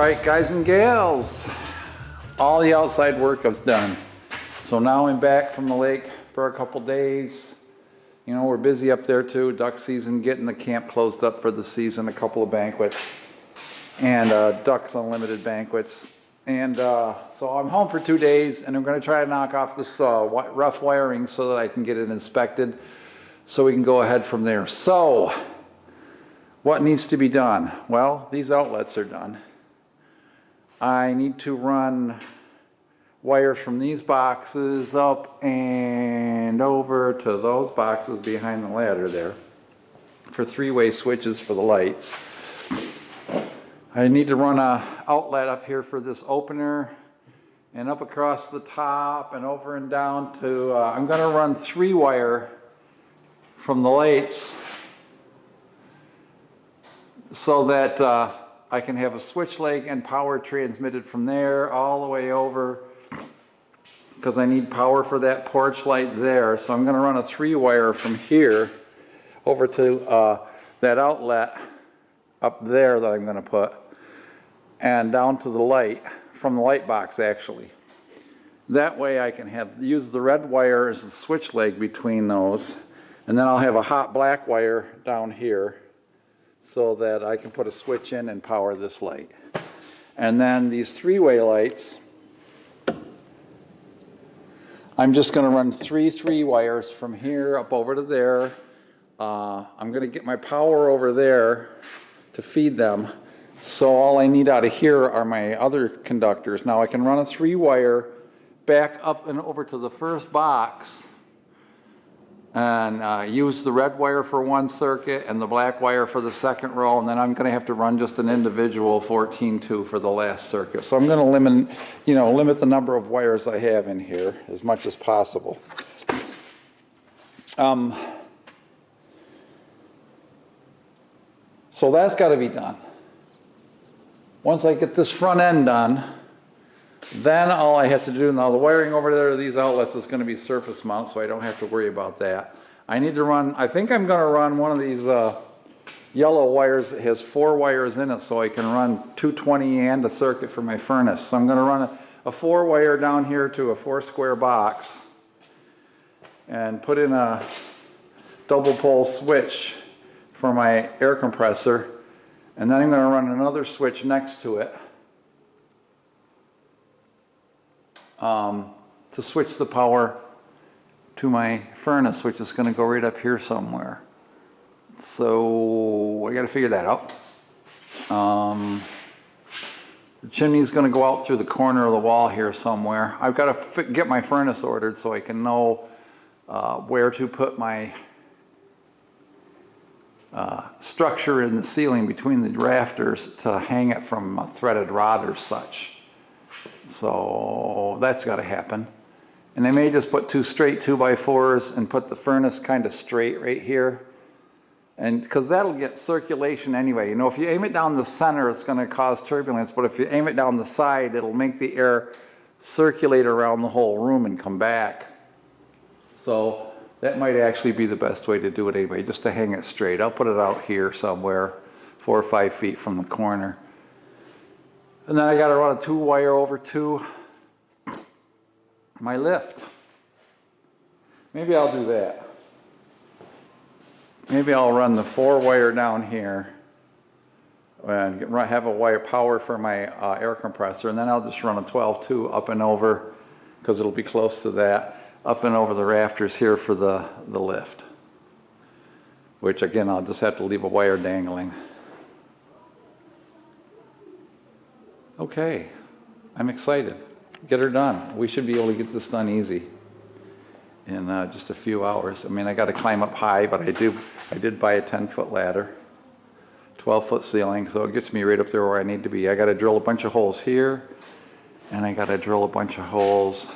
Alright guys and gals, all the outside work is done. So now I'm back from the lake for a couple days. You know, we're busy up there too, duck season, getting the camp closed up for the season, a couple of banquets, and Ducks Unlimited banquets. And so I'm home for 2 days, and I'm going to try to knock off this rough wiring so that I can get it inspected so we can go ahead from there. So, what needs to be done? Well, these outlets are done. I need to run wires from these boxes up and over to those boxes behind the ladder there for three-way switches for the lights. I need to run an outlet up here for this opener and up across the top and over and down to, I'm going to run 3-wire from the lights so that I can have a switch leg and power transmitted from there all the way over, because I need power for that porch light there. So I'm going to run a 3-wire from here over to that outlet up there that I'm going to put, and down to the light, from the light box actually. That way I can use the red wire as the switch leg between those, and then I'll have a hot black wire down here so that I can put a switch in and power this light. And then these 3-way lights, I'm just going to run 3 wires from here up over to there. I'm going to get my power over there to feed them. So all I need out of here are my other conductors. Now I can run a 3-wire back up and over to the first box and use the red wire for one circuit and the black wire for the second row, and then I'm going to have to run just an individual 14-2 for the last circuit. So I'm going to limit the number of wires I have in here as much as possible. So that's got to be done. Once I get this front end done, then all I have to do, now the wiring over there to these outlets is going to be surface mount, so I don't have to worry about that. I need to run, I think I'm going to run one of these yellow wires that has 4 wires in it, so I can run 220 and a circuit for my furnace. So I'm going to run a 4-wire down here to a 4-square box and put in a double pole switch for my air compressor, and then I'm going to run another switch next to it to switch the power to my furnace, which is going to go right up here somewhere. So I got to figure that out. The chimney's going to go out through the corner of the wall here somewhere. I've got to get my furnace ordered so I can know where to put my structure in the ceiling between the rafters to hang it from a threaded rod or such. So that's got to happen. And I may just put 2 straight 2x4s and put the furnace kind of straight right here. And because that'll get circulation anyway. You know, if you aim it down the center, it's going to cause turbulence. But if you aim it down the side, it'll make the air circulate around the whole room and come back. So that might actually be the best way to do it anyway, just to hang it straight. I'll put it out here somewhere, 4 or 5 feet from the corner. And then I got to run a 2-wire over to my lift. Maybe I'll do that. Maybe I'll run the 4-wire down here and have a wire power for my air compressor, and then I'll just run a 12-2 up and over, because it'll be close to that, up and over the rafters here for the lift. Which again, I'll just have to leave a wire dangling. Okay, I'm excited. Get her done. We should be able to get this done easy in just a few hours. I mean, I got to climb up high, but I did buy a 10-foot ladder, 12-foot ceiling, so it gets me right up there where I need to be. I got to drill a bunch of holes here, and I got to drill a bunch of holes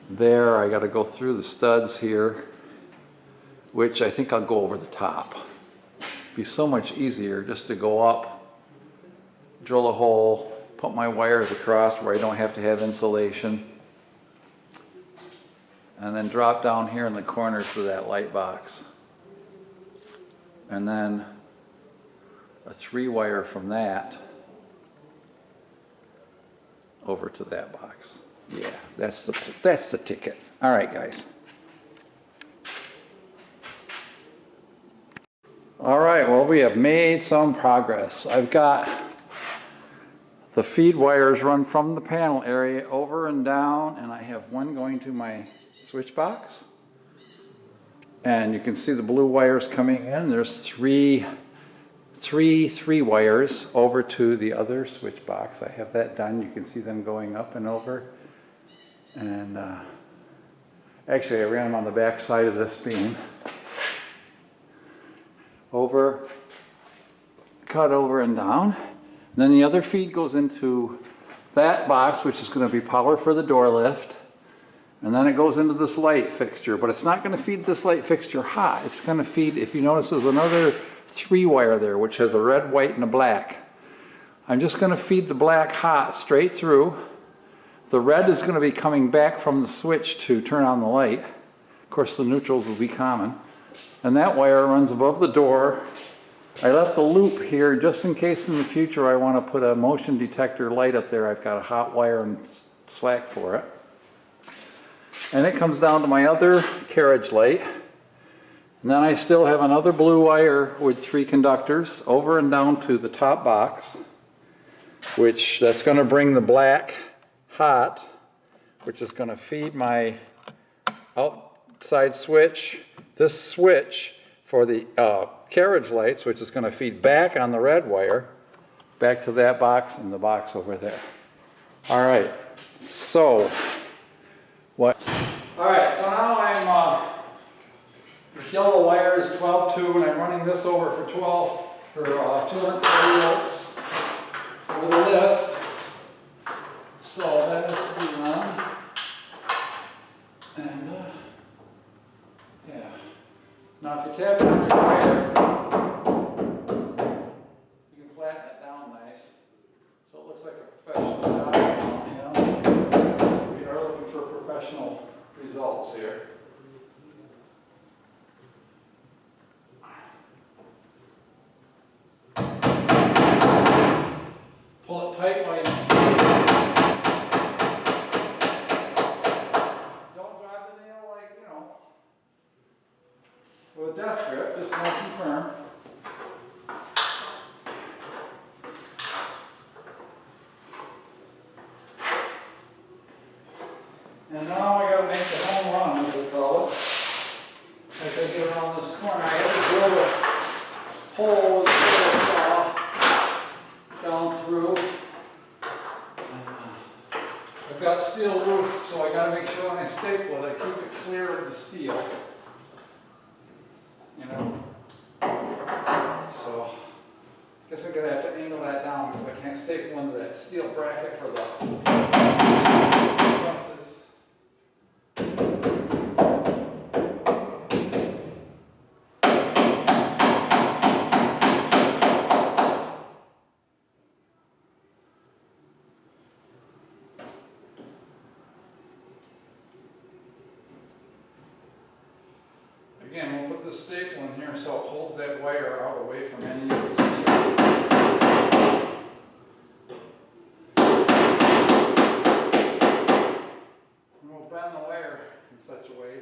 there. I got to go through the studs here, which I think I'll go over the top. It'd be so much easier just to go up, drill a hole, put my wires across where I don't have to have insulation, and then drop down here in the corners for that light box. And then a 3-wire from that over to that box. Yeah, that's the ticket. All right, guys. All right, well, we have made some progress. I've got the feed wires run from the panel area over and down, and I have one going to my switch box. And you can see the blue wires coming in. There's three wires over to the other switch box. I have that done. You can see them going up and over. And actually, I ran them on the back side of this beam. Over, cut over and down. And then the other feed goes into that box, which is going to be power for the door lift. And then it goes into this light fixture, but it's not going to feed this light fixture hot. It's going to feed, if you notice, there's another 3-wire there, which has a red, white, and a black. I'm just going to feed the black hot straight through. The red is going to be coming back from the switch to turn on the light. Of course, the neutrals will be common. And that wire runs above the door. I left a loop here just in case in the future I want to put a motion detector light up there. I've got a hot wire and slack for it. And it comes down to my other carriage light. And then I still have another blue wire with 3 conductors over and down to the top box, which that's going to bring the black hot, which is going to feed my outside switch. This switch for the carriage lights, which is going to feed back on the red wire, back to that box and the box over there. All right, so what? All right, so now this yellow wire is 12-2, and I'm running this over for 240 volts for the lift. So that is to be run. And yeah. Now if you tap on your wire, you can flatten it down nice. So it looks like a professional job, you know. We are looking for professional results here. Pull it tight while you don't drive the nail like, you know, with a death grip, just nice and firm. And now I gotta make the home run, as they call it. As I get around this corner, I have to drill a hole with the saw down through. I've got steel roof, so I gotta make sure when I staple it, I keep it clear of the steel. You know? So, I guess I'm gonna have to angle that down because I can't staple into that steel bracket for the trusses. Again, we'll put the staple in here so it holds that wire out away from any of the steel. And we'll bend the wire in such a way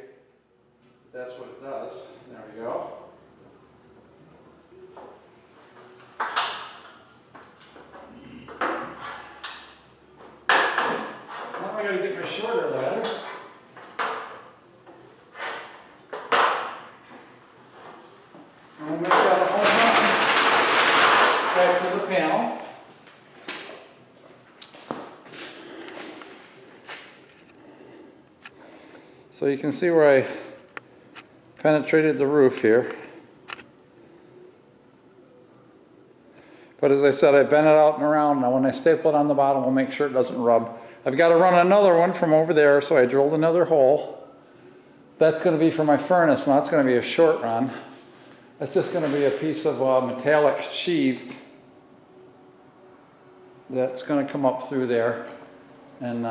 that that's what it does. There we go. Now I gotta get my shorter ladder. And we'll make that a home run back to the panel. So you can see where I penetrated the roof here. But as I said, I bent it out and around. Now when I staple it on the bottom, we'll make sure it doesn't rub. I've got to run another one from over there, so I drilled another hole. That's going to be for my furnace. Now that's going to be a short run. That's just going to be a piece of metallic sheath that's going to come up through there and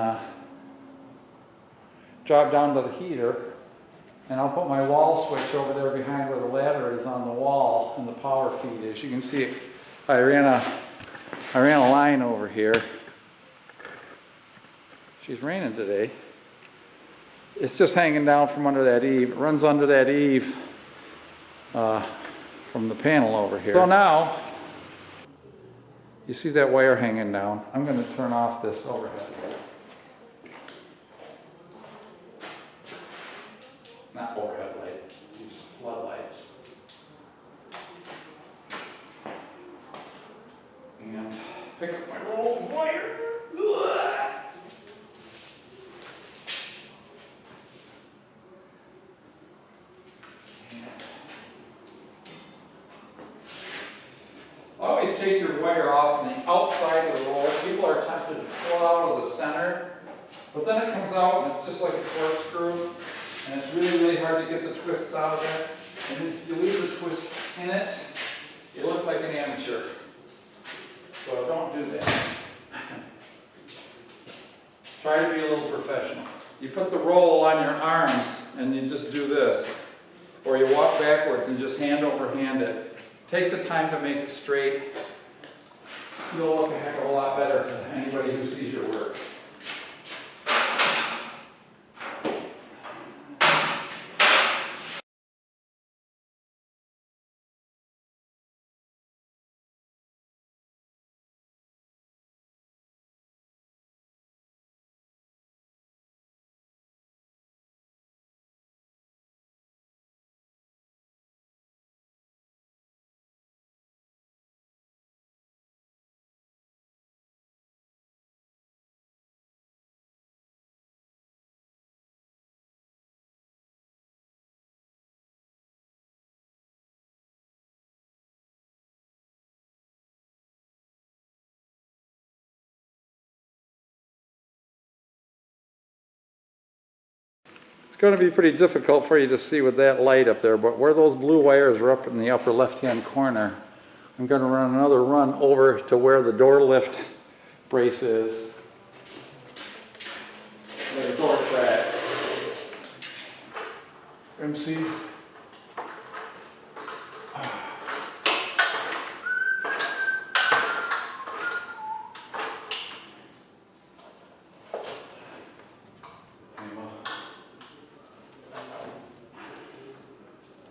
drop down to the heater. And I'll put my wall switch over there behind where the ladder is on the wall and the power feed is. You can see I ran a line over here. She's raining today. It's just hanging down from under that eave. It runs under that eave from the panel over here. So now, you see that wire hanging down. I'm going to turn off this overhead light. Not overhead light, these floodlights. And pick up my roll of wire. Always take your wire off on the outside of the roll. People are tempted to pull out of the center, but then it comes out and it's just like a corkscrew, and it's really, really hard to get the twists out of it. And if you leave the twists in it, you look like an amateur. So don't do that. Try to be a little professional. You put the roll on your arms and you just do this, or you walk backwards and just hand over hand it. Take the time to make it straight. You'll look a heck of a lot better to anybody who sees your work. It's going to be pretty difficult for you to see with that light up there, but where those blue wires are up in the upper left-hand corner, I'm going to run another run over to where the door lift brace is. There's a door crack. MC.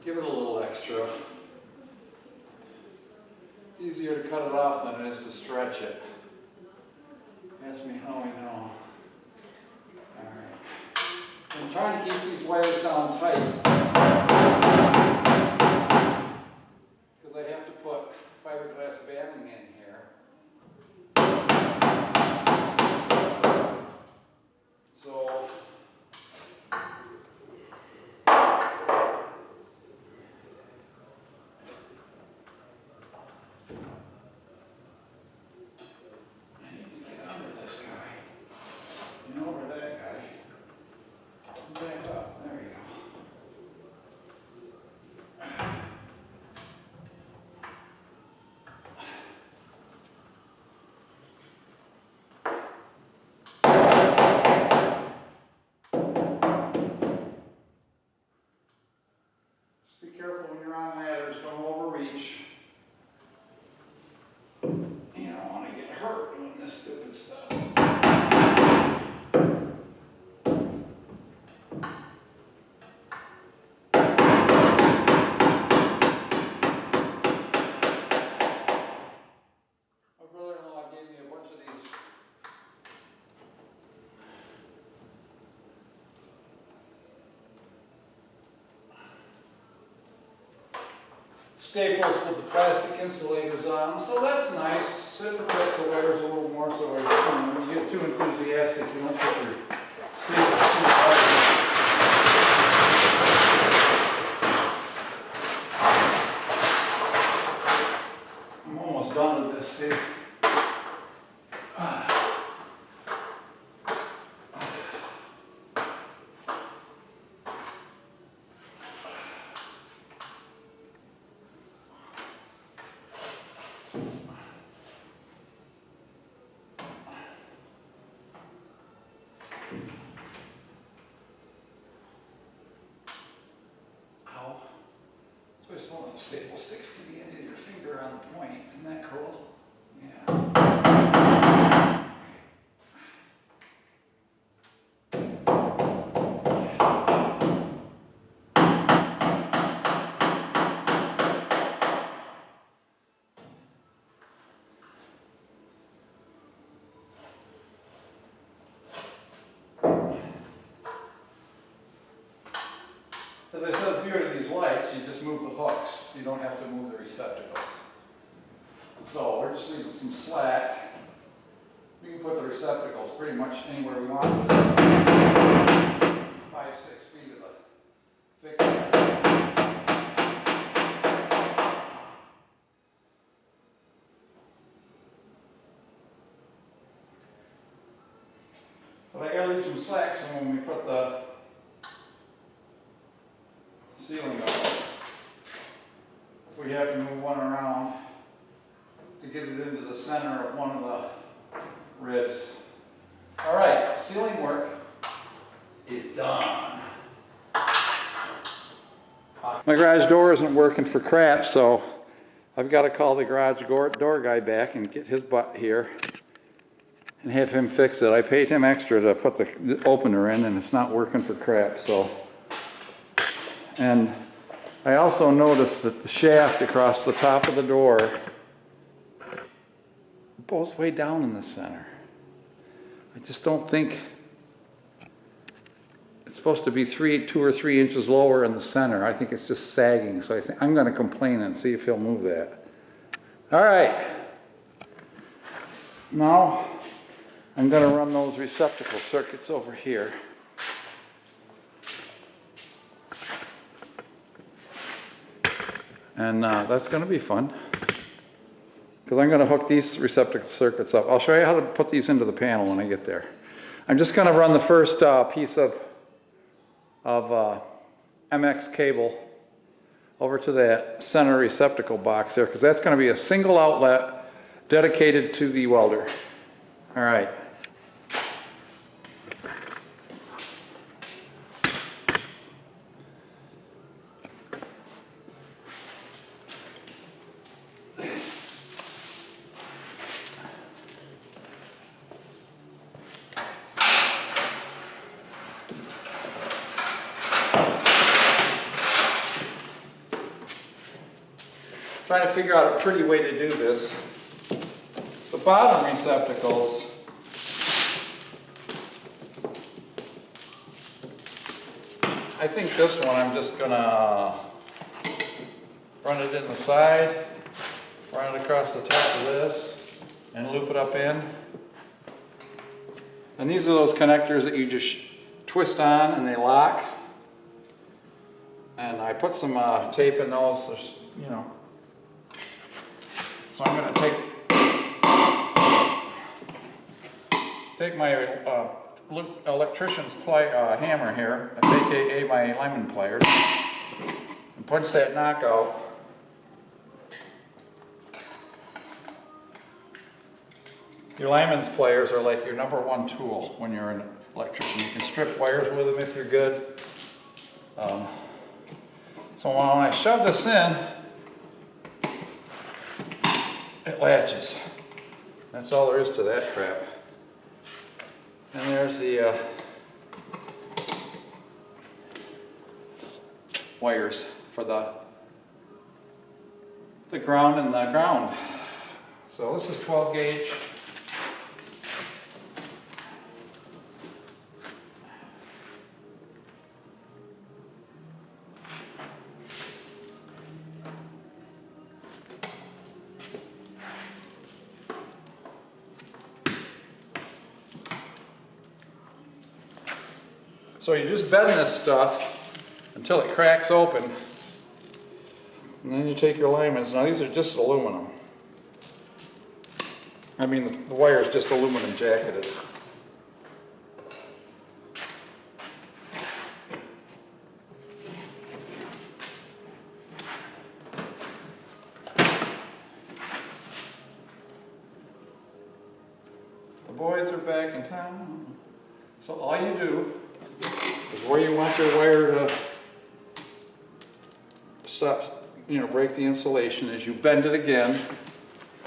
Give it a little extra. It's easier to cut it off than it is to stretch it. Ask me how I know. Alright. I'm trying to keep these wires down tight, because I have to put fiberglass banding in here. So be careful when you're on ladders, don't overreach. You don't want to get hurt doing this stupid stuff. My brother-in-law gave me a bunch of these staples with the plastic insulators on them, so that's nice. It protects the wires a little more, so when you get too enthusiastic, you don't put your staples too hard. I'm almost done with this, see? So I suppose the staple sticks to the end of your finger on the point. Isn't that cool? Yeah. these lights, you just move the hooks. You don't have to move the receptacles. So we're just leaving some slack. We can put the receptacles pretty much anywhere we want. 5-6 feet of the fixture. But I gotta leave some slack so when we put the ceiling up, if we have to move one around to get it into the center of one of the ribs. All right, ceiling work is done. My garage door isn't working for crap, so I've got to call the garage door guy back and get his butt here and have him fix it. I paid him extra to put the opener in, and it's not working for crap, so. And I also noticed that the shaft across the top of the door goes way down in the center. I just don't think it's supposed to be 2 or 3 inches lower in the center. I think it's just sagging, so I think I'm going to complain and see if he'll move that. All right. Now I'm going to run those receptacle circuits over here. And that's going to be fun, because I'm going to hook these receptacle circuits up. I'll show you how to put these into the panel when I get there. I'm just going to run the first piece of MX cable over to that center receptacle box there, because that's going to be a single outlet dedicated to the welder. All right. Trying to figure out a pretty way to do this. The bottom receptacles I think this one I'm just gonna run it in the side, run it across the top of this, and loop it up in. And these are those connectors that you just twist on and they lock. And I put some tape in those, you know. So I'm going to take my electrician's hammer here, aka my lemon pliers, and punch that knockout. Your lineman's pliers are like your #1 tool when you're an electrician. You can strip wires with them if you're good. So when I shove this in, it latches. That's all there is to that crap. And there's the wires for the ground and the ground. So this is 12 gauge. So you just bend this stuff until it cracks open, and then you take your lineman's. Now these are just aluminum. I mean, the wire is just aluminum jacketed. The boys are back in town. So all you do is where you want your wire to stop, break the insulation, is you bend it again,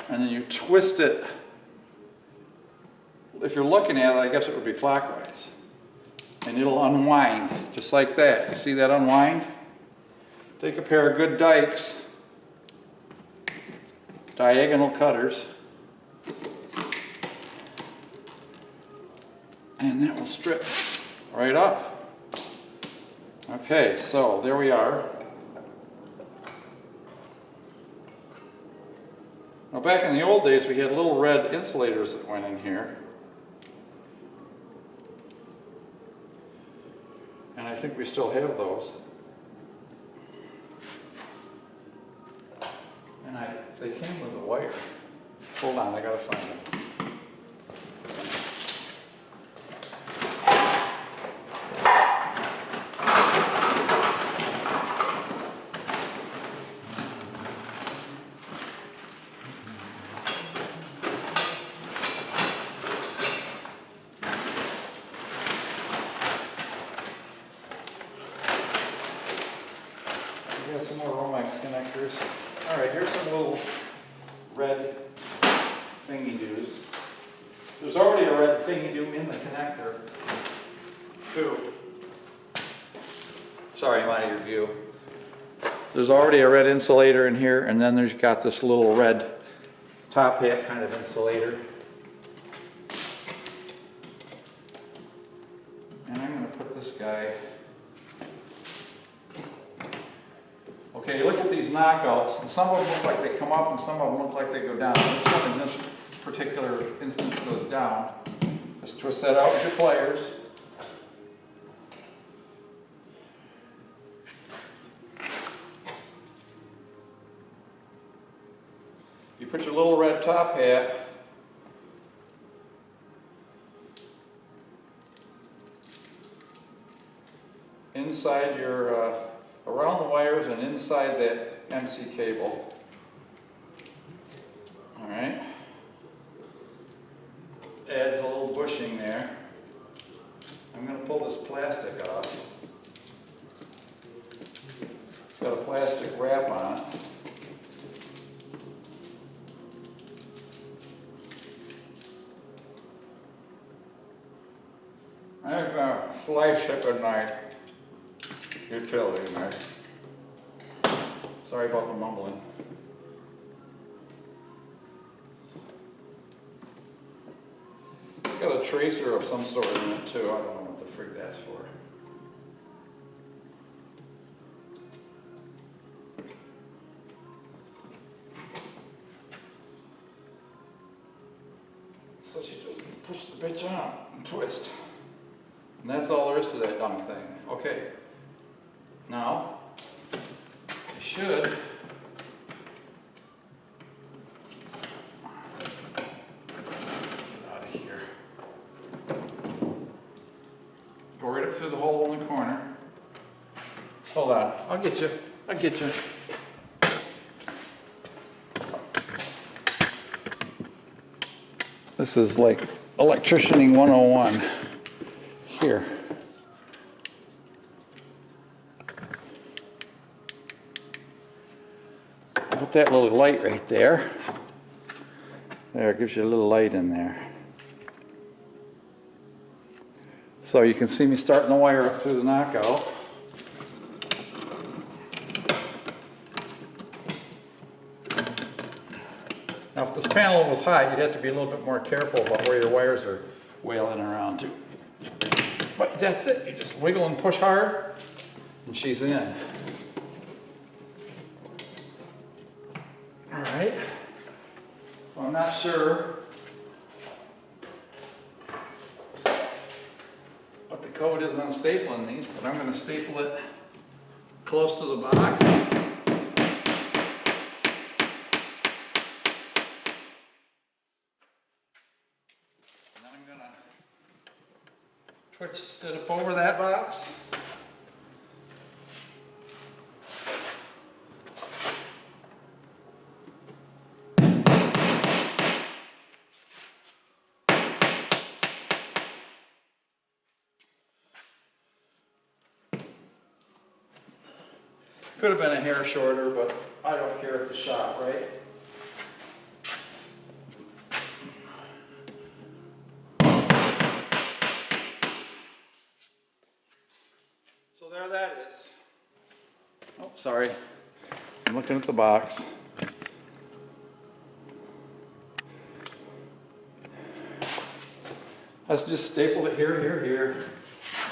and then you twist it. If you're looking at it, I guess it would be clockwise. And it'll unwind, just like that. You see that unwind? Take a pair of good dikes, diagonal cutters, and that will strip right off. Okay, so there we are. Now back in the old days we had little red insulators that went in here. And I think we still have those. And they came with a wire. Hold on, I gotta find them. We got some more romex connectors. All right, here's some little red thingy-doos. There's already a red thingy-doo in the connector, too. Sorry, I'm out of your view. There's already a red insulator in here, and then there's got this little red top hat kind of insulator. And I'm going to put this guy. Okay, look at these knockouts, and some of them look like they come up and some of them look like they go down. This one in this particular instance goes down. Just twist that out with your pliers. You put your little red top hat inside your around the wires and inside that MC cable. All right. Adds a little bushing there. I'm going to pull this plastic off. It's got a plastic wrap on it. I'm going to slice it a knife. Utility knife. Sorry about the mumbling. It's got a tracer of some sort in it too. I don't know what the frig that's for. So you just push the bitch out and twist. And that's all there is to that dumb thing. Okay. Now, you should get out of here. Go right up through the hole in the corner. Hold on, I'll get you. I'll get you. This is like electricianing 101. Here. Put that little light right there. There, it gives you a little light in there. So you can see me starting the wire up through the knockout. Now if this panel was high, you'd have to be a little bit more careful about where your wires are wailing around to. But that's it, you just wiggle and push hard, and she's in. All right, so I'm not sure what the code is on stapling these, but I'm going to staple it close to the box. And then I'm going to twist it up over that box. Could have been a hair shorter, but I don't care at the shop, right? So there that is. Oh, sorry. I'm looking at the box. Let's just staple it here, here, here.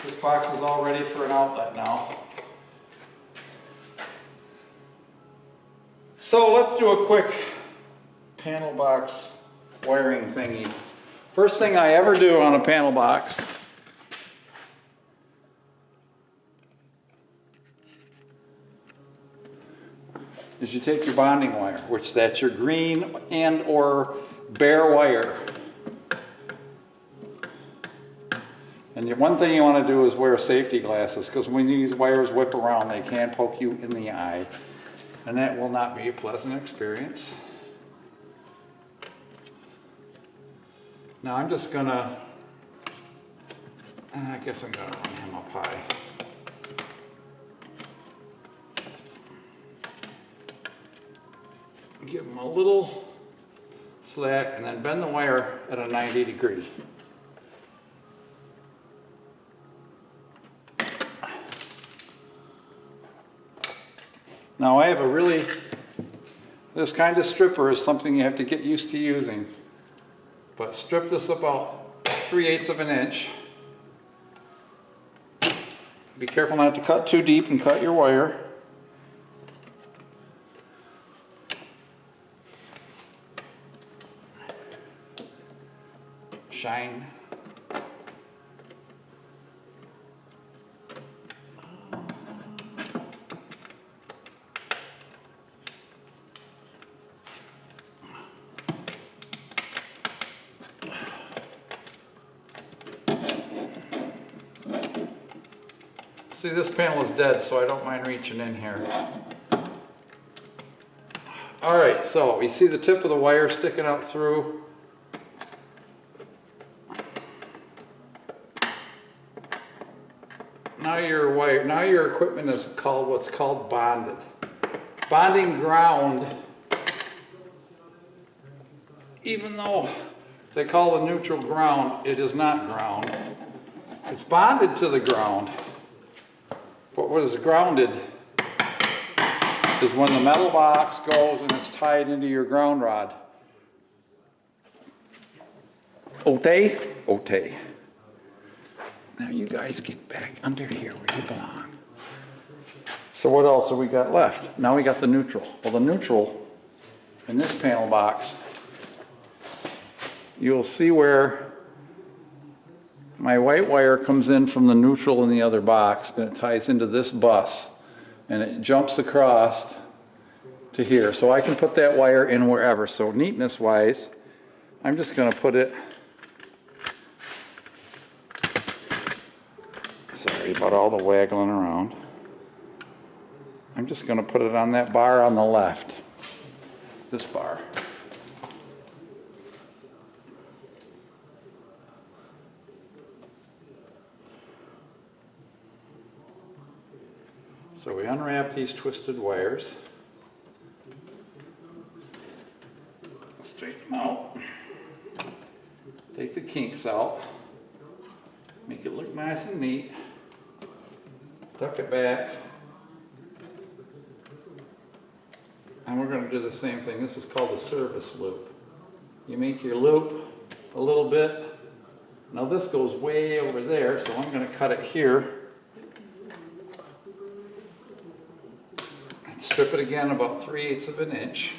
This box is all ready for an outlet now. So let's do a quick panel box wiring thingy. First thing I ever do on a panel box is you take your bonding wire, which that's your green and or bare wire. And the one thing you want to do is wear safety glasses, because when these wires whip around, they can poke you in the eye. And that will not be a pleasant experience. Now I'm just gonna, I guess I'm gonna run him up high. Give him a little slack and then bend the wire at a 90 degree. Now I have a really, this kind of stripper is something you have to get used to using. But strip this about 3/8 of an inch. Be careful not to cut too deep and cut your wire. Shine. See, this panel is dead, so I don't mind reaching in here. All right, so you see the tip of the wire sticking out through. Now your equipment is called what's called bonded. Bonding ground, even though they call the neutral ground, it is not ground. It's bonded to the ground. But what is grounded is when the metal box goes and it's tied into your ground rod. Ote? Ote. Now you guys get back under here where you belong. So what else have we got left? Now we got the neutral. Well, the neutral in this panel box, you'll see where my white wire comes in from the neutral in the other box, and it ties into this bus, and it jumps across to here. So I can put that wire in wherever. So neatness wise, I'm just going to put it, sorry about all the waggling around. I'm just going to put it on that bar on the left, this bar. So we unwrap these twisted wires, straighten them out, take the kinks out, make it look nice and neat, tuck it back, and we're going to do the same thing. This is called the service loop. You make your loop a little bit. Now this goes way over there, so I'm going to cut it here. Strip it again about 3/8 of an inch.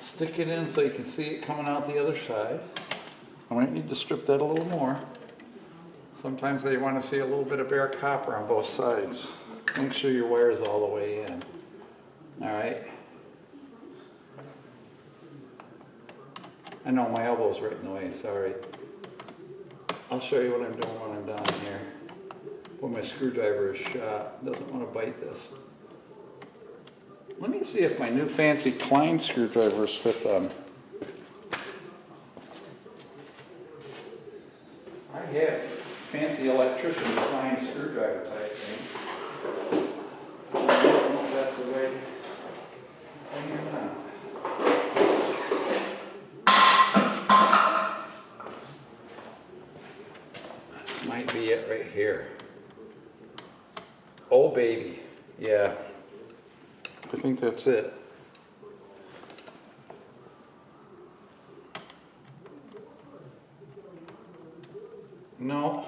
Stick it in so you can see it coming out the other side. I might need to strip that a little more. Sometimes they want to see a little bit of bare copper on both sides. Make sure your wire is all the way in. All right. I know my elbow's right in the way, sorry. I'll show you what I'm doing when I'm down here. When my screwdriver is shot, doesn't want to bite this. Let me see if my new fancy Klein screwdrivers fit them. I have fancy electrician Klein screwdriver type thing. I don't know if that's the way or not. Might be it right here. Oh baby, yeah. I think that's it. No,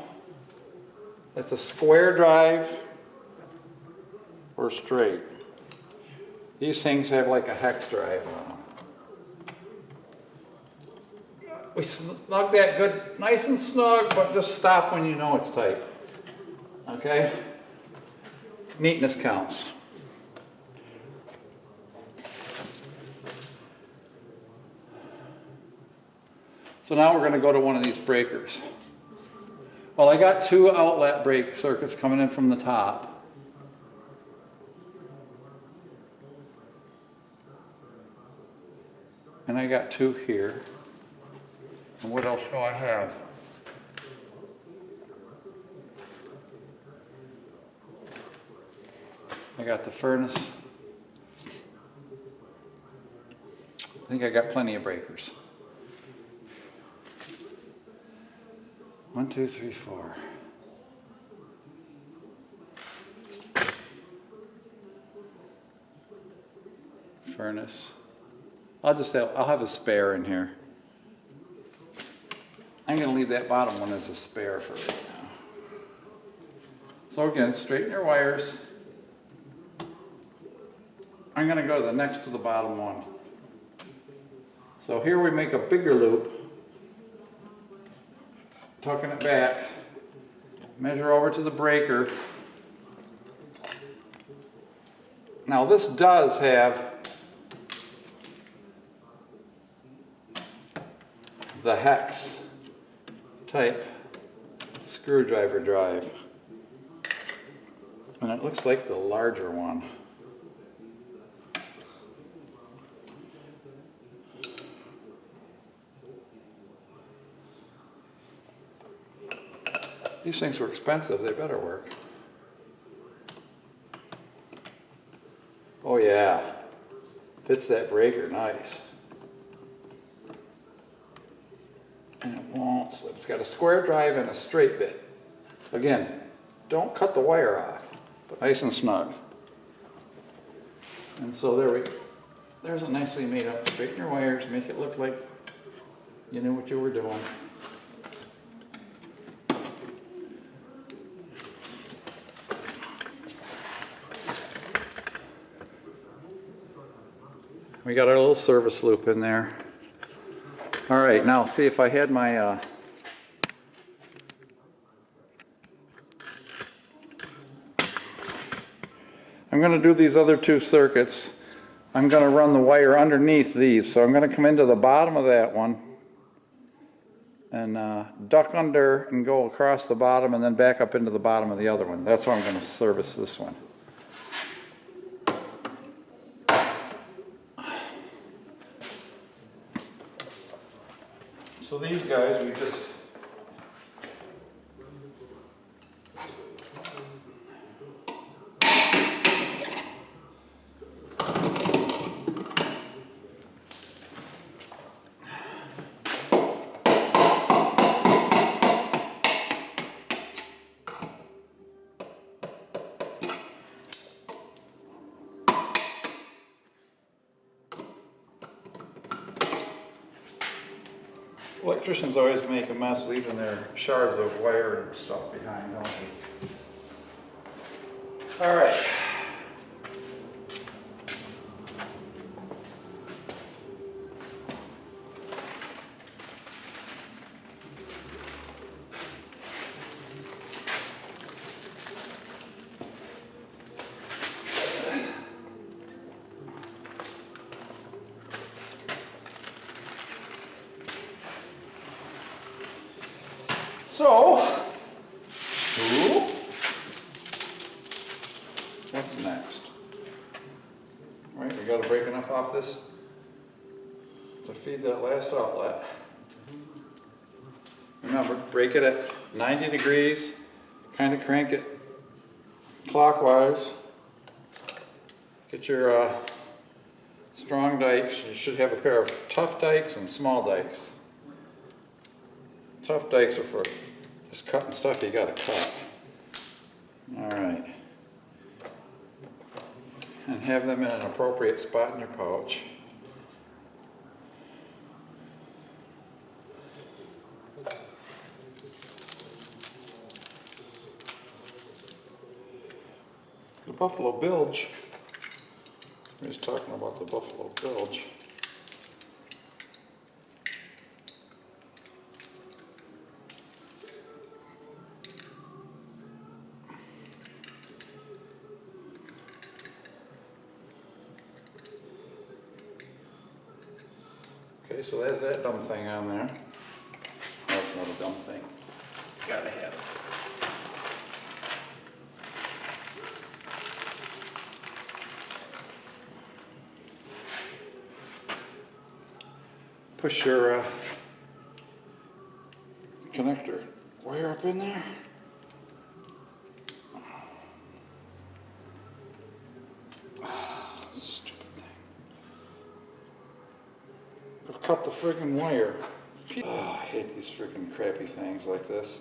that's a square drive or straight. These things have like a hex drive on them. We snug that good, nice and snug, but just stop when you know it's tight. Okay? Neatness counts. So now we're going to go to one of these breakers. Well, I got 2 outlet brake circuits coming in from the top. And I got 2 here. And what else do I have? I got the furnace. I think I got plenty of breakers. 1, 2, 3, 4. Furnace. I'll have a spare in here. I'm going to leave that bottom one as a spare for right now. So again, straighten your wires. I'm going to go to the next to the bottom one. So here we make a bigger loop, tucking it back, measure over to the breaker. Now this does have the hex type screwdriver drive, and it looks like the larger one. These things were expensive, they better work. Oh yeah, fits that breaker nice. And it won't slip. It's got a square drive and a straight bit. Again, don't cut the wire off, but nice and snug. And so there we go. There's a nicely made up. Straighten your wires, make it look like you knew what you were doing. We got our little service loop in there. All right, now see if I had my I'm going to do these other 2 circuits. I'm going to run the wire underneath these. So I'm going to come into the bottom of that one and duck under and go across the bottom and then back up into the bottom of the other one. That's how I'm going to service this one. So these guys, we just electricians always make a mess leaving their shards of wire and stuff behind, don't they? All right. So, what's next? All right, we got to break enough off this to feed that last outlet. Remember, break it at 90 degrees, kind of crank it clockwise. Get your strong dikes. You should have a pair of tough dikes and small dikes. Tough dikes are for just cutting stuff you gotta cut. All right. And have them in an appropriate spot in your pouch. Buffalo Bilge. He's talking about the Buffalo Bilge. Okay, so there's that dumb thing on there. That's not a dumb thing. Gotta have it. Push your connector wire up in there. Stupid thing. I've cut the friggin' wire. I hate these freaking crappy things like this.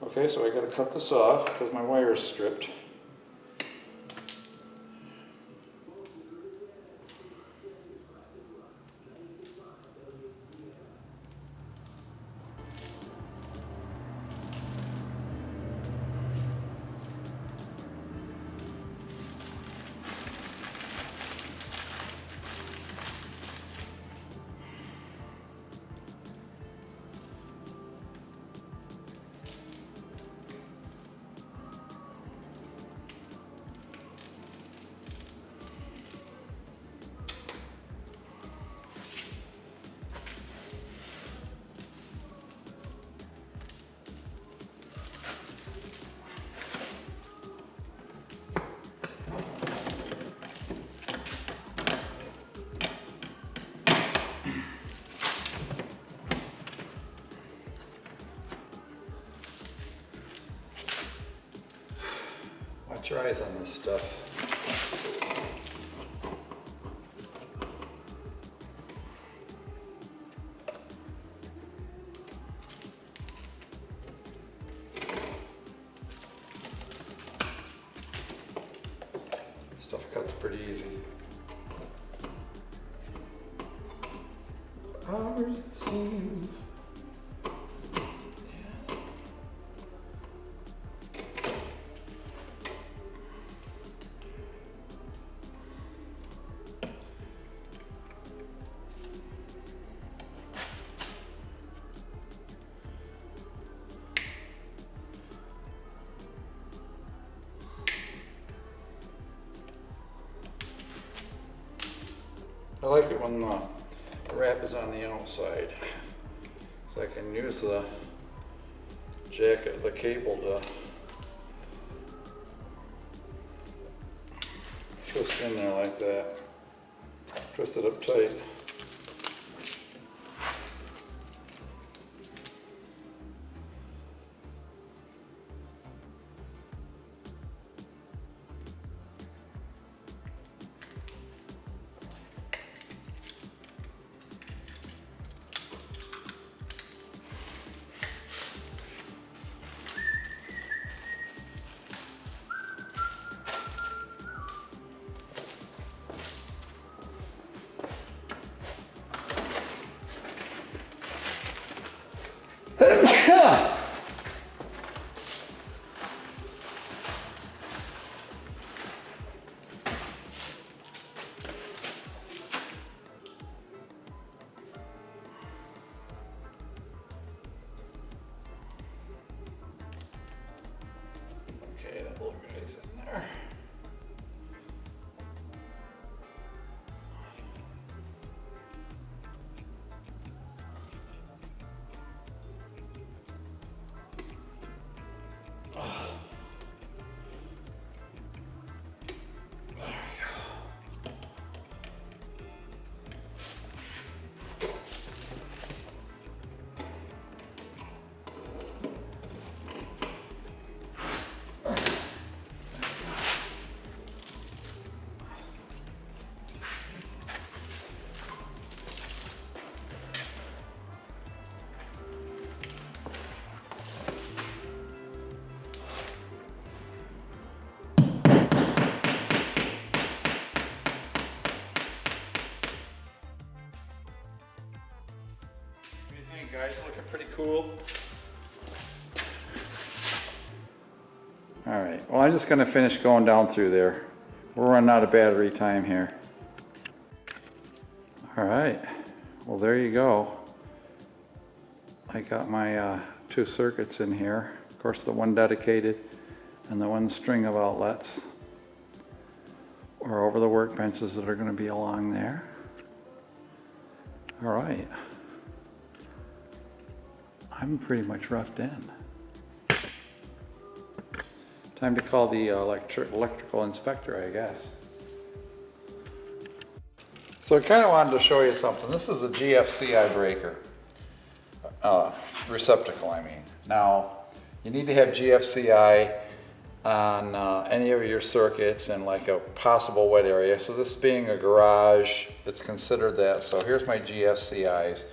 Okay, so I gotta cut this off because my wire is stripped. Watch your eyes on this stuff. Stuff cuts pretty easy. Ours it seems. I like it when the wrap is on the outside, so I can use the jacket, the cable to twist in there like that. Twist it up tight. Okay, that little guy's in there. Guys, looking pretty cool. All right, Well, I'm just going to finish going down through there. We're running out of battery time here. All right, well there you go. I got my 2 circuits in here. Of course, the one dedicated and the one string of outlets are over the workbenches that are going to be along there. All right, I'm pretty much roughed in. Time to call the electrical inspector, I guess. So I kind of wanted to show you something. This is a GFCI breaker. Receptacle, I mean. Now, you need to have GFCI on any of your circuits in like a possible wet area. So this being a garage, it's considered that. So here's my GFCIs.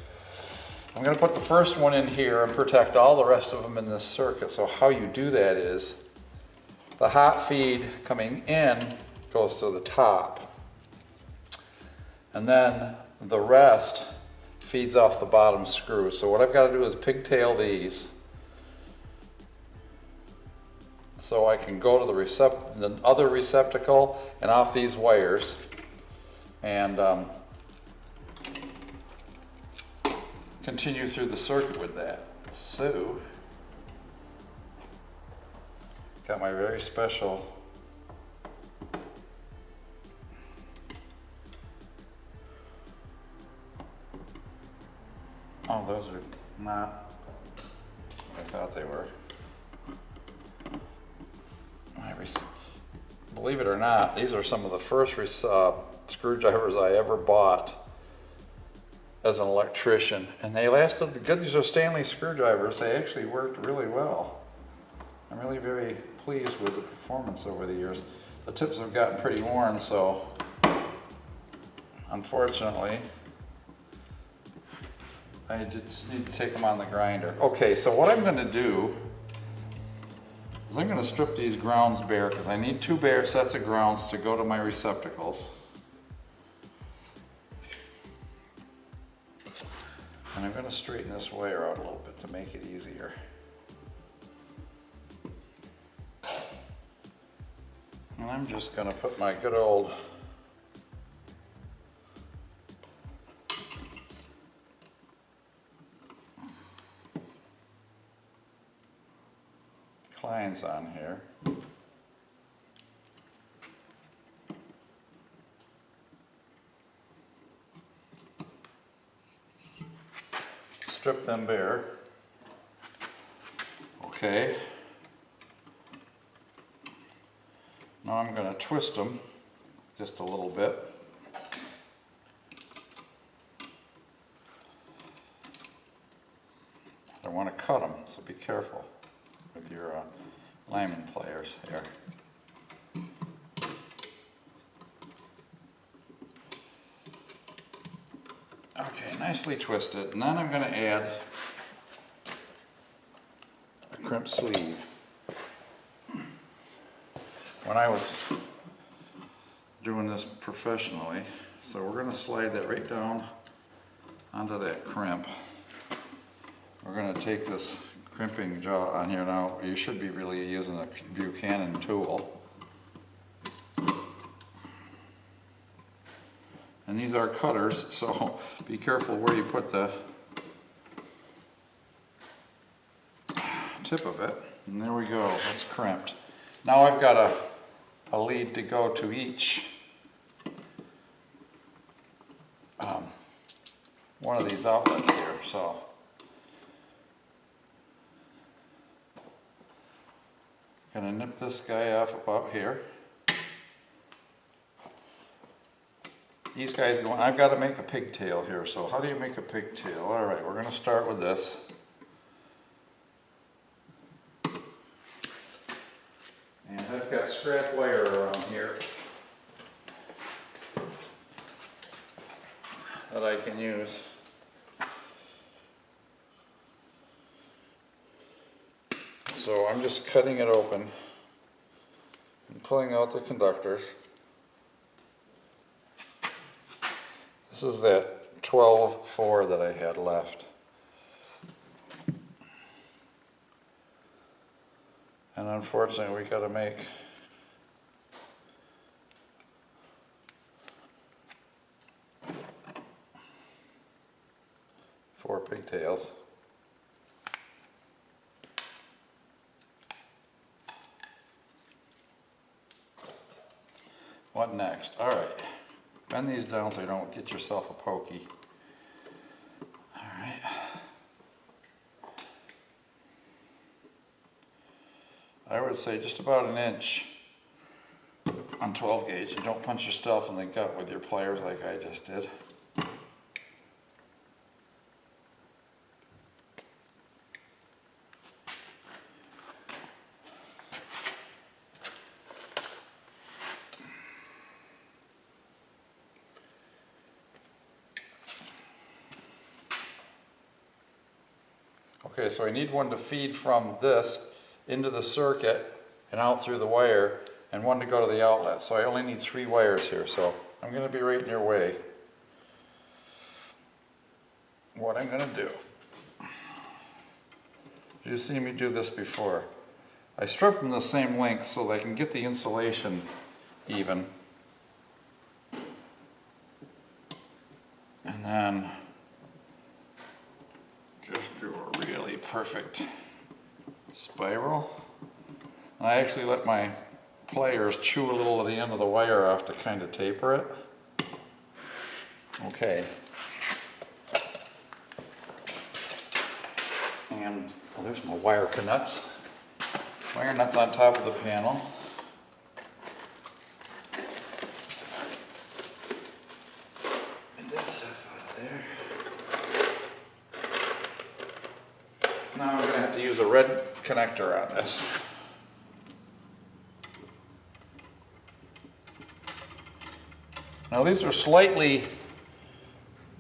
I'm going to put the first one in here and protect all the rest of them in this circuit. So how you do that is, the hot feed coming in goes to the top, and then the rest feeds off the bottom screw. So what I've got to do is pigtail these so I can go to the other receptacle and off these wires and continue through the circuit with that. So got my very special oh, those are not what I thought they were. Believe it or not, these are some of the first screwdrivers I ever bought as an electrician, and they lasted good. These are Stanley screwdrivers. They actually worked really well. I'm really very pleased with the performance over the years. The tips have gotten pretty worn, so unfortunately I just need to take them on the grinder. Okay, so what I'm going to do is I'm going to strip these grounds bare because I need 2 bare sets of grounds to go to my receptacles. And I'm going to straighten this wire out a little bit to make it easier. And I'm just going to put my good old Kleins on here. Strip them bare. Okay. Now I'm going to twist them just a little bit. I want to cut them, so be careful with your lineman pliers here. Okay, nicely twisted. And then I'm going to add a crimp sleeve. When I was doing this professionally, so we're going to slide that right down onto that crimp. We're going to take this crimping jaw on here now. You should be really using a Buchanan tool. And these are cutters, so be careful where you put the tip of it. And there we go, that's crimped. Now I've got a lead to go to each one of these outlets here. So gonna nip this guy off about here. These guys go, I've got to make a pigtail here. So how do you make a pigtail? All right, we're gonna start with this. And I've got scrap wire around here that I can use. So I'm just cutting it open and pulling out the conductors. This is that 12-4 that I had left. And And unfortunately, we gotta make four pigtails. What next? All right, bend these down so you don't get yourself a pokey. All right. I would say just about an inch on 12 gauge, and don't punch yourself in the gut with your pliers like I just did. Okay, so I need one to feed from this into the circuit and out through the wire, and one to go to the outlet. So I only need 3 wires here, so I'm going to be right in your way. What I'm going to do, you've seen me do this before. I strip them the same length so that I can get the insulation even. And then just do a really perfect spiral. And I actually let my pliers chew a little of the end of the wire off to kind of taper it. Okay. And well, there's my wire nuts. Wire nuts on top of the panel. Get that stuff out of there. Now I'm going to have to use a red connector on this. Now these are slightly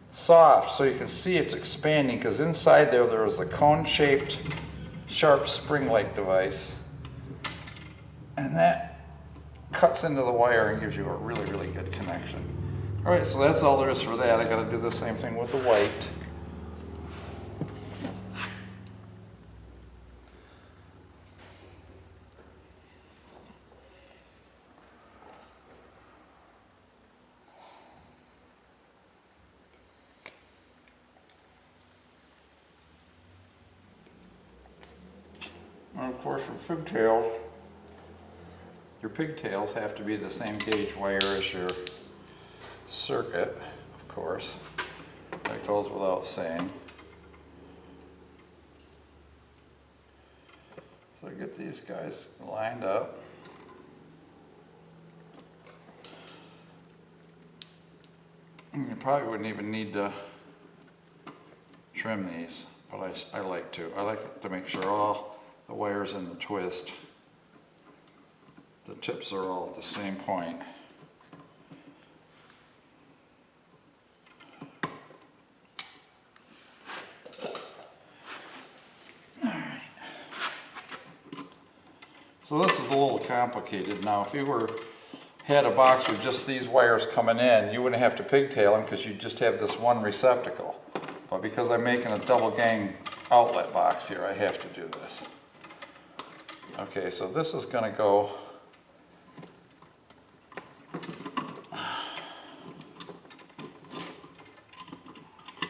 soft, so you can see it's expanding, because inside there is a cone-shaped, sharp spring-like device. And that cuts into the wire and gives you a really, really good connection. All right, so that's all there is for that. I got to do the same thing with the white. And of course, for pigtails, your pigtails have to be the same gauge wire as your circuit, of course. That goes without saying. So get these guys lined up. And you probably wouldn't even need to trim these, but I like to. I like to make sure all the wires in the twist, the tips are all at the same point. Alright. So this is a little complicated. Now if you had a box with just these wires coming in, you wouldn't have to pigtail them because you just have this one receptacle. But because I'm making a double gang outlet box here, I have to do this. Okay, so this is going to go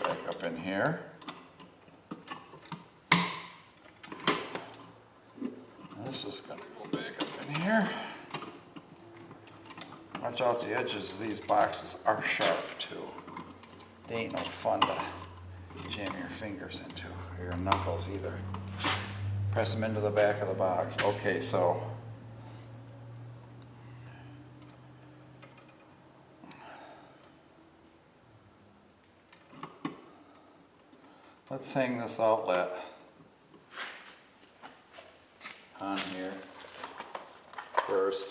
back up in here. This is going to go back up in here. Watch out, the edges of these boxes are sharp too. They ain't no fun to jam your fingers into, or your knuckles either. Press them into the back of the box. Okay, so let's hang this outlet on here first.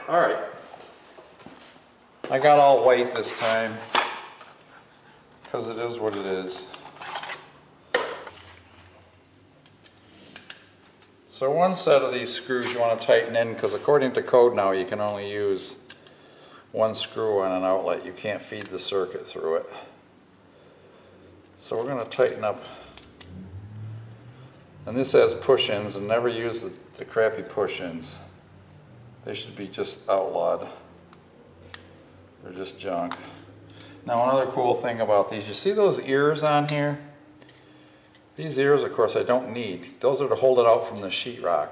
All right, I got all white this time because it is what it is. So one set of these screws you want to tighten in, because according to code now you can only use one screw on an outlet. You can't feed the circuit through it. So we're going to tighten up. And this has push-ins, and never use the crappy push-ins. They should be just outlawed. They're just junk. Now another cool thing about these, you see those ears on here? These ears, of course, I don't need. Those are to hold it out from the sheetrock.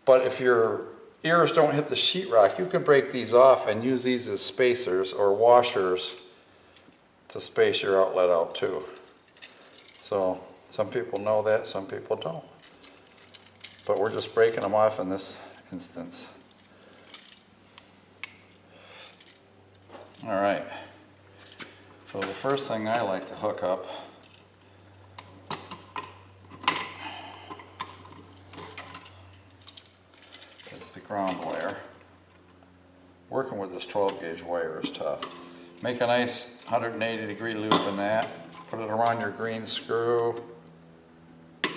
But if your ears don't hit the sheetrock, you can break these off and use these as spacers or washers to space your outlet out too. So some people know that, some people don't. But we're just breaking them off in this instance. All right. So the first thing I like to hook up is the ground wire. Working with this 12 gauge wire is tough. Make a nice 180-degree loop in that. Put it around your green screw.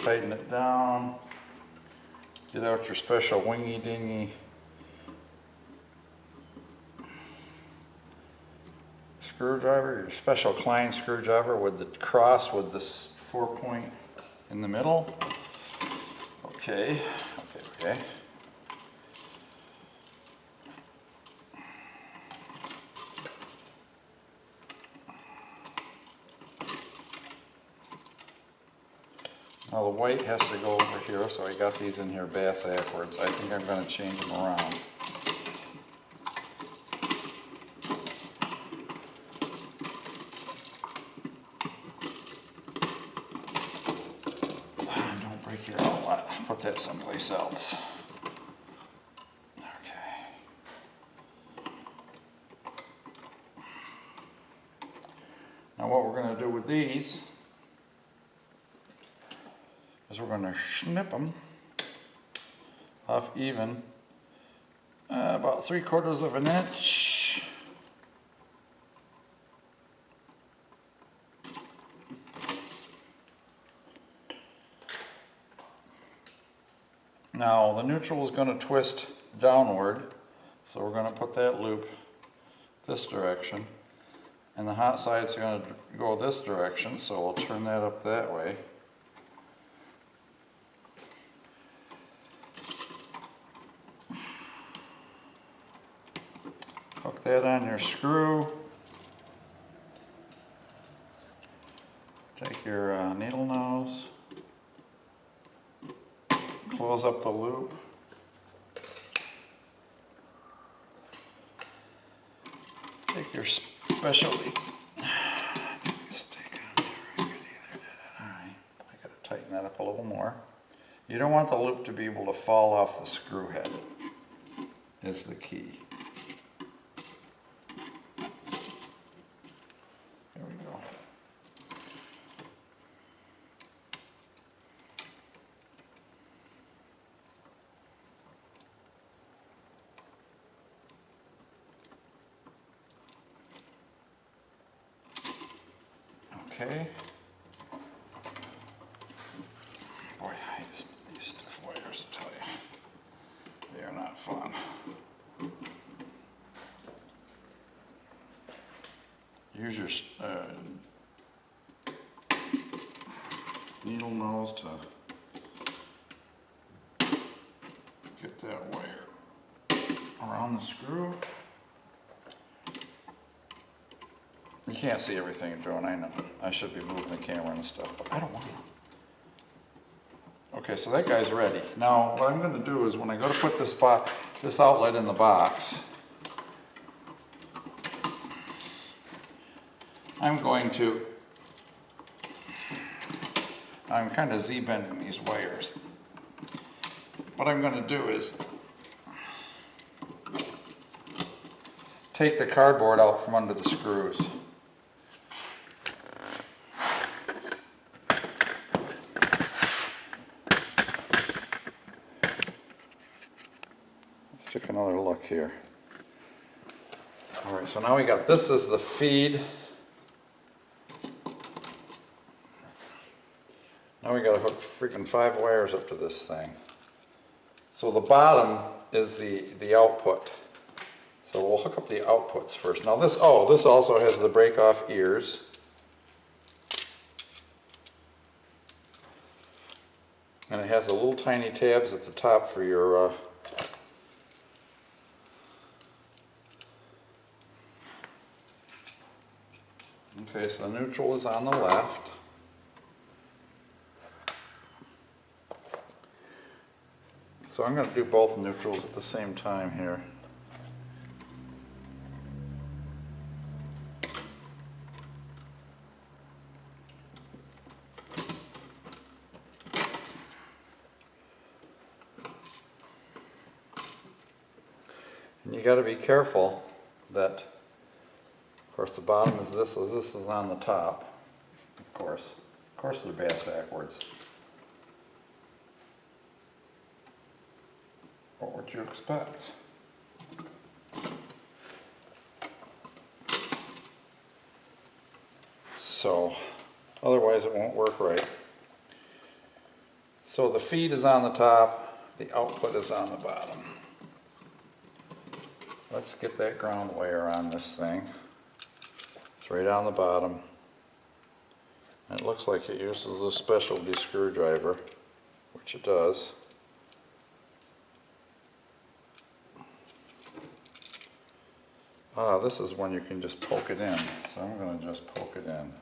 Tighten it down. Get out your special wingy dingy screwdriver, your special Klein screwdriver with the cross with this 4-point in the middle. Okay. Now the white has to go over here, so I got these in here bass backwards. I think I'm going to change them around. Don't break your outlet. Put that someplace else. Okay. Now what we're going to do with these is we're going to snip them off even about 3/4 of an inch. Now the neutral is going to twist downward, so we're going to put that loop this direction, and the hot side's going to go this direction, so we'll turn that up that way. Hook that on your screw. Take your needle nose, close up the loop. Take your specialty stick on there. Alright, I gotta tighten that up a little more. You don't want the loop to be able to fall off the screw head, is the key. There we go. Okay. Boy, I hate these stiff wires, I tell you. They are not fun. Use your needle nose to get that wire around the screw. You can't see everything you're doing, I know. I should be moving the camera and stuff, but I don't want to. Okay, so that guy's ready. Now, what I'm going to do is when I go to put this outlet in the box, I'm kind of Z-bending these wires. What I'm going to do is take the cardboard out from under the screws. Let's take another look here. All right, so now we got this as the feed. Now we got to hook freaking 5 wires up to this thing. So the bottom is the output. So we'll hook up the outputs first. Now this also has the break off ears. And it has the little tiny tabs at the top for your okay, so the neutral is on the left. So I'm going to do both neutrals at the same time here. And you got to be careful that, of course, the bottom is this, so this is on the top. Of course they're backwards. What would you expect? So, otherwise it won't work right. So the feed is on the top, the output is on the bottom. Let's get that ground wire on this thing. It's right on the bottom. And it looks like it uses a specialty screwdriver, which it does. This is when you can just poke it in. So I'm going to just poke it in.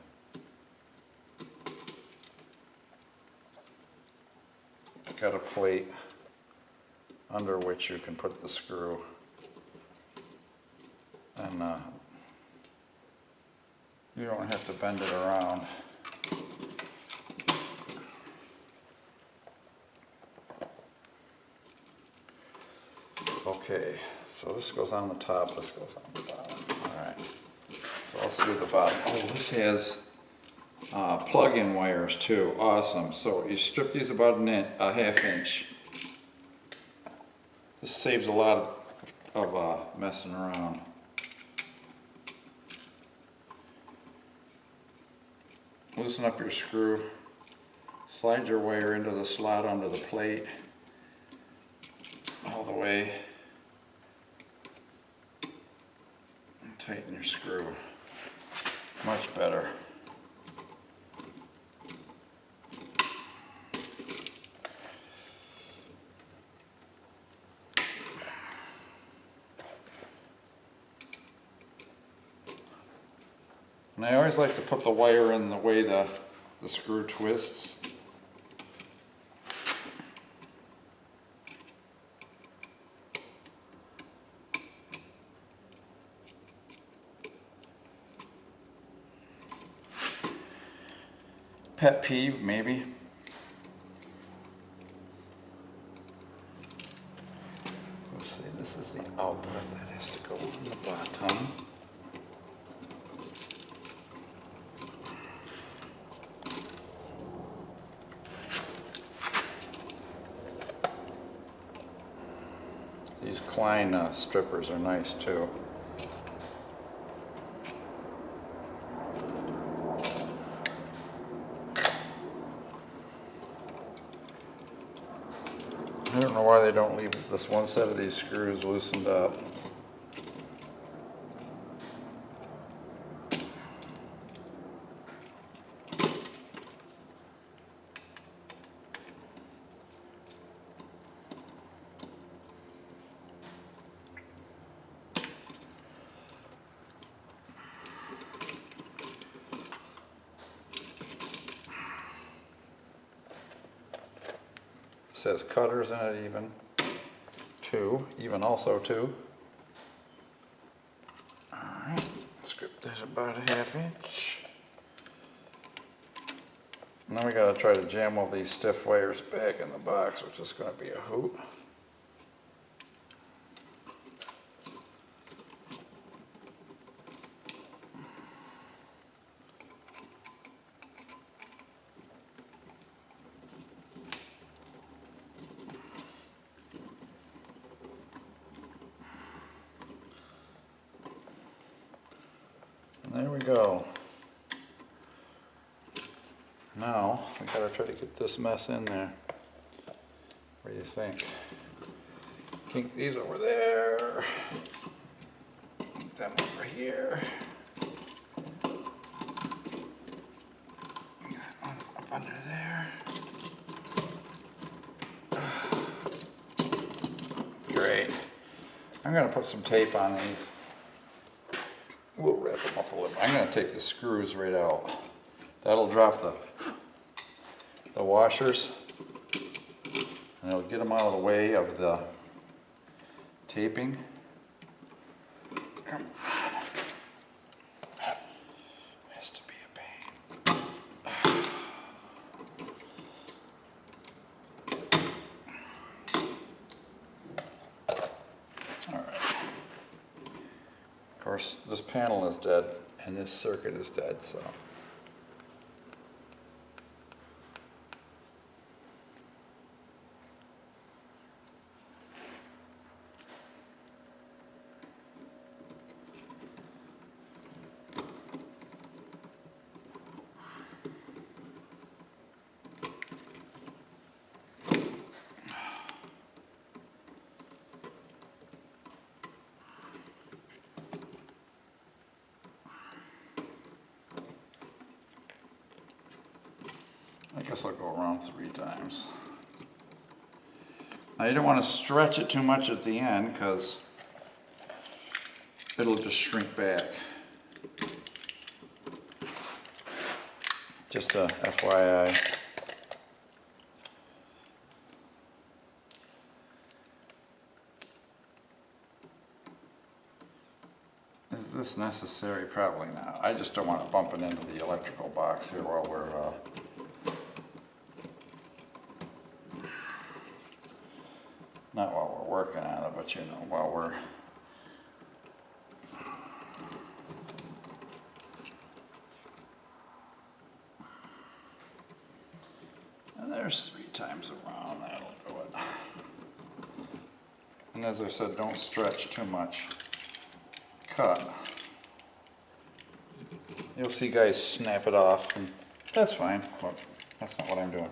It's got a plate under which you can put the screw. And you don't have to bend it around. Okay, so this goes on the top, this goes on the bottom. Alright, so let's do the bottom. Oh, this has plug-in wires too. Awesome. So you strip these about a half inch. This saves a lot of messing around. Loosen up your screw, slide your wire into the slot under the plate, all the way, and tighten your screw. Much better. And I always like to put the wire in the way the screw twists. Pet peeve, maybe. Let's see, this is the output that has to go on the bottom. These Klein strippers are nice too. I don't know why they don't leave this one set of these screws loosened up. It says cutters in it even also two. Alright, script that about a half inch. Now we gotta try to jam all these stiff wires back in the box, which is gonna be a hoot. There we go. Now, we gotta try to get this mess in there. What do you think? Kink these over there. Kink them over here. That one's up under there. Great. I'm going to put some tape on these. We'll wrap them up a little. I'm going to take the screws right out. That'll drop the washers, and it'll get them out of the way of the taping. Come on. Has to be a pain. All right. Of course, this panel is dead, and this circuit is dead, so. I guess I'll go around 3 times. Now you don't want to stretch it too much at the end because it'll just shrink back. Just a FYI. Is this necessary? Probably not. I just don't want to bump it into the electrical box here while we're not while we're working on it, but you know, while we're and there's 3 times around, that'll do it. And as I said, don't stretch too much. Cut. You'll see guys snap it off, and that's fine, but that's not what I'm doing.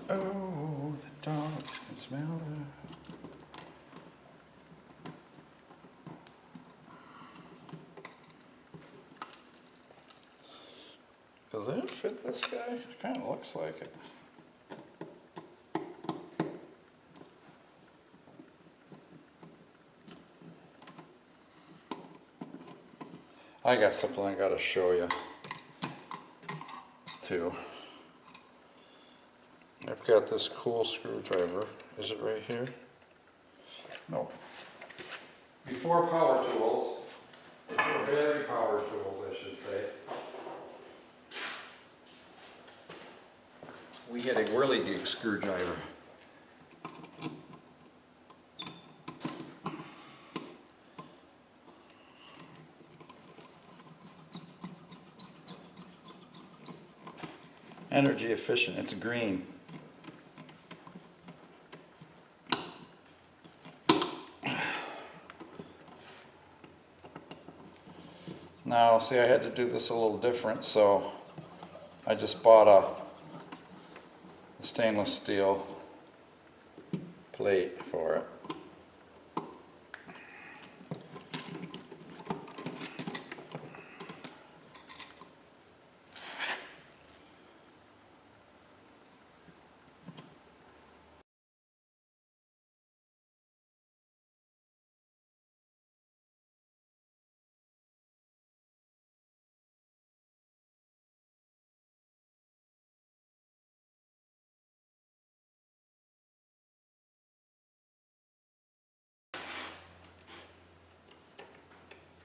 Oh, the dog can smell it. Does it fit this guy? It kind of looks like it. I got something I gotta show you too. I've got this cool screwdriver. Is it right here? No. Before power tools, before battery power tools, I should say, we had a whirligig screwdriver. Energy efficient, it's green. Now, see, I had to do this a little different, so I just bought a stainless steel plate for it.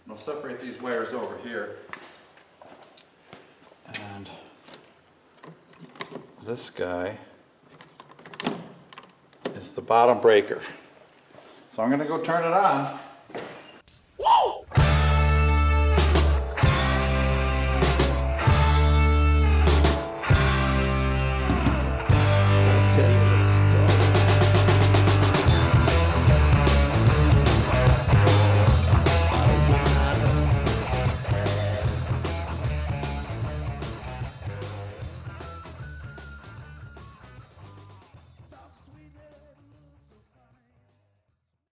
I'll separate these wires over here, and this guy is the bottom breaker. So I'm going to go turn it on.